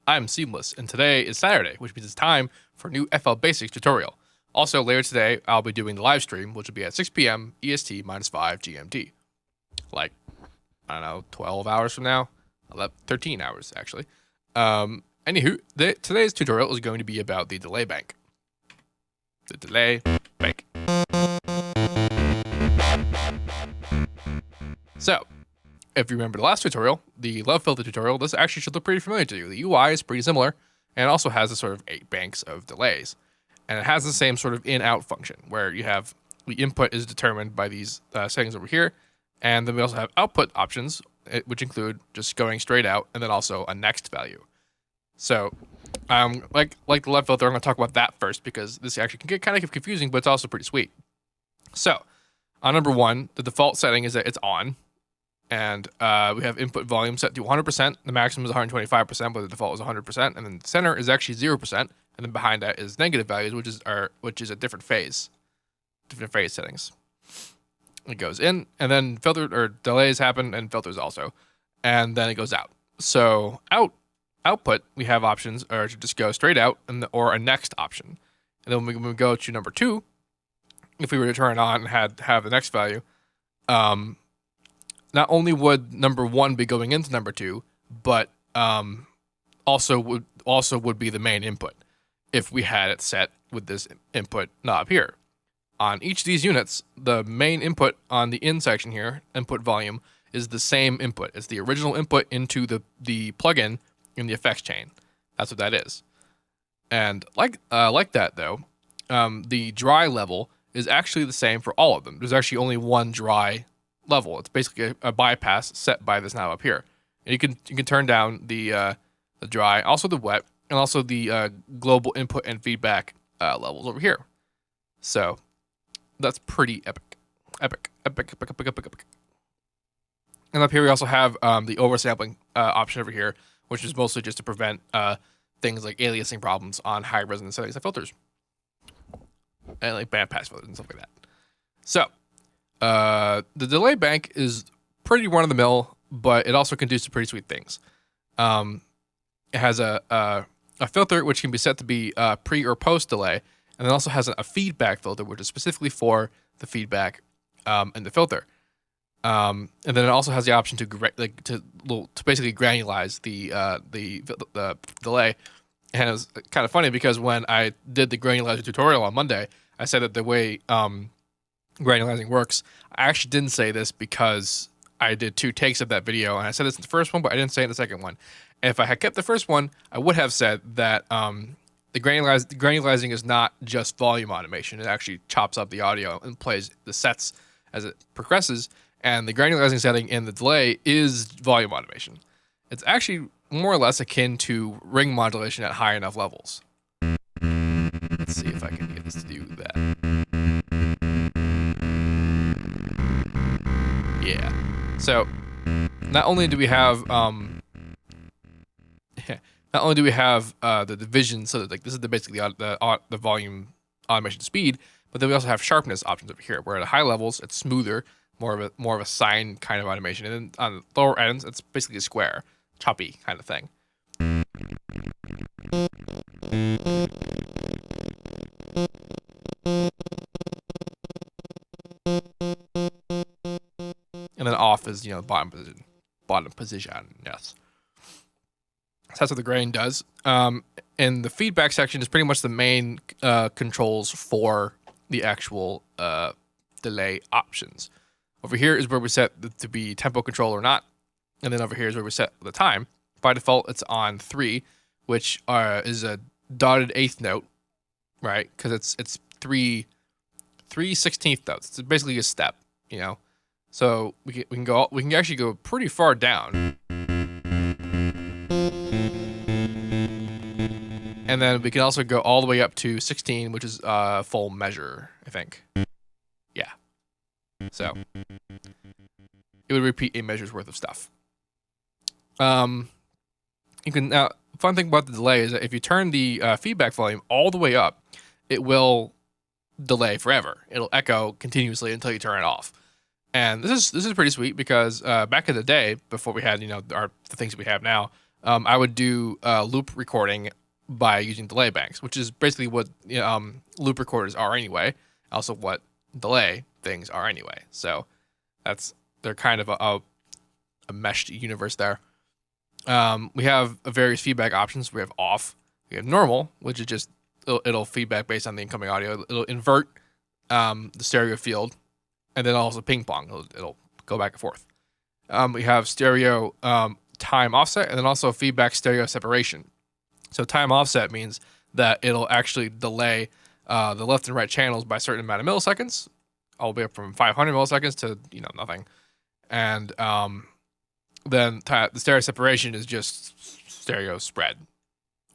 I'm Seamless, and today is Saturday, which means it's time for a new FL Basics tutorial. Also, later today, I'll be doing the live stream, which will be at 6 p.m. EST -5 GMT. Like, I don't know, 12 hours from now? 13 hours, actually. Anywho, today's tutorial is going to be about the delay bank. The delay bank. So, if you remember the last tutorial, the love filter tutorial, this actually should look pretty familiar to you. The UI is pretty similar, and it also has a sort of 8 banks of delays. And it has the same sort of in-out function, where you have the input is determined by these settings over here, and then we also have output options, which include just going straight out, and then also a next value. So, like the love filter, I'm going to talk about that first, because this actually can get kind of confusing, but it's also pretty sweet. So, on number 1, the default setting is that it's on. And we have input volume set to 100%. The maximum is 125%, but the default is 100%. And then the center is actually 0%. And then behind that is negative values, which is a different phase settings. It goes in, and then filter or delays happen, and filters also, and then it goes out. So output, we have options, or to just go straight out, or a next option. And then when we go to number 2, if we were to turn it on and have the next value, not only would number 1 be going into number 2, but also would be the main input if we had it set with this input knob here. On each of these units, the main input on the in section here, input volume, is the same input. It's the original input into the plugin in the effects chain. That's what that is. And like that though, the dry level is actually the same for all of them. There's actually only one dry level. It's basically a bypass set by this knob up here. And you can turn down the dry, also the wet, and also the global input and feedback levels over here. So that's pretty epic. Epic. And up here we also have the oversampling option over here, which is mostly just to prevent things like aliasing problems on high resonance settings like filters. And like bandpass filters and stuff like that. So the delay bank is pretty run-of-the-mill, but it also can do some pretty sweet things. It has a filter which can be set to be pre or post delay, and then also has a feedback filter which is specifically for the feedback in the filter. And then it also has the option to basically granulize the delay. And it was kind of funny because when I did the granulizer tutorial on Monday, I said that the way granulizing works. I actually didn't say this because I did 2 takes of that video, and I said this in the first one, but I didn't say it in the second one. And if I had kept the first one, I would have said that the granulizing is not just volume automation. It actually chops up the audio and plays the sets as it progresses, and the granulizing setting in the delay is volume automation. It's actually more or less akin to ring modulation at high enough levels. Let's see if I can get this to do that. Yeah. So not only do we have the division, so that like this is basically the volume automation speed, but then we also have sharpness options over here, where at high levels it's smoother, more of a sine kind of automation, and then on the lower ends it's basically a square, choppy kind of thing. And then off is, bottom position, yes. So that's what the grain does. And the feedback section is pretty much the main controls for the actual delay options. Over here is where we set to be tempo control or not. And then over here is where we set the time. By default, it's on 3, which is a dotted 8th note, right? Because it's 3 16th notes. It's basically a step, So we can actually go pretty far down. And then we can also go all the way up to 16, which is full measure, I think. Yeah. So it would repeat a measure's worth of stuff. You can now. Fun thing about the delay is that if you turn the feedback volume all the way up, it will delay forever. It'll echo continuously until you turn it off. And this is pretty sweet because back in the day, before we had the things we have now, I would do loop recording by using delay banks, which is basically what loop recorders are anyway. Also, what delay things are anyway. So they're kind of a meshed universe there. We have various feedback options. We have off. We have normal, which is just it'll feedback based on the incoming audio. It'll invert the stereo field, and then also ping pong. It'll go back and forth. We have stereo time offset, and then also feedback stereo separation. So time offset means that it'll actually delay the left and right channels by a certain amount of milliseconds, all the way up from 500 milliseconds to nothing. And then the stereo separation is just stereo spread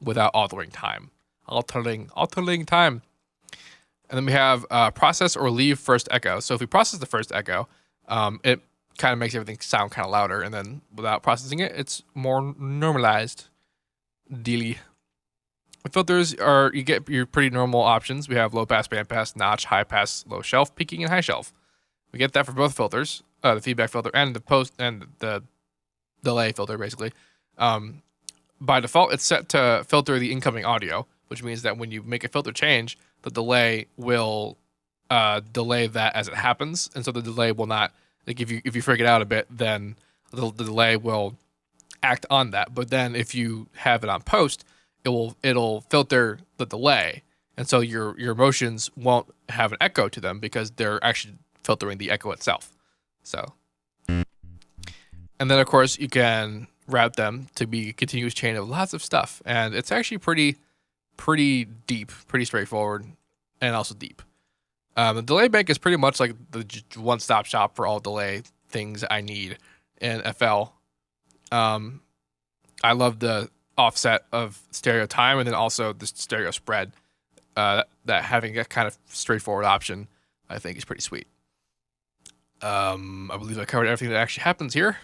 without altering time. Altering time. And then we have process or leave first echo. So if we process the first echo, it kind of makes everything sound kind of louder, and then without processing it, it's more normalized. Dealy. The filters you get your pretty normal options. We have low pass, band pass, notch, high pass, low shelf, peaking, and high shelf. We get that for both filters, the feedback filter and the post and the delay filter, basically. By default, it's set to filter the incoming audio, which means that when you make a filter change, the delay will delay that as it happens, and so the delay will not, like, if you freak it out a bit, then the delay will act on that. But then if you have it on post, it'll filter the delay, and so your motions won't have an echo to them because they're actually filtering the echo itself. So, and then of course you can route them to be a continuous chain of lots of stuff, and it's actually pretty deep, pretty straightforward, and also deep. The delay bank is pretty much like the one-stop shop for all delay things I need in FL. I love the offset of stereo time, and then also the stereo spread. That having a kind of straightforward option, I think, is pretty sweet. I believe I covered everything that actually happens here.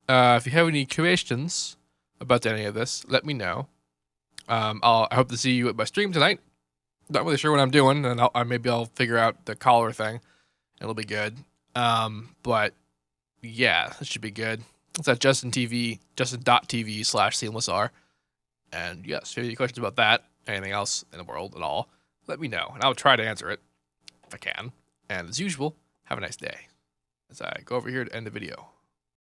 If you have any questions about any of this, let me know. I hope to see you at my stream tonight. Not really sure what I'm doing, and maybe I'll figure out the caller thing. It'll be good. But yeah, it should be good. It's at justin.tv/SeamlessR. And yes, if you have any questions about that, anything else in the world at all, let me know, and I'll try to answer it if I can. And as usual, have a nice day. As I go over here to end the video.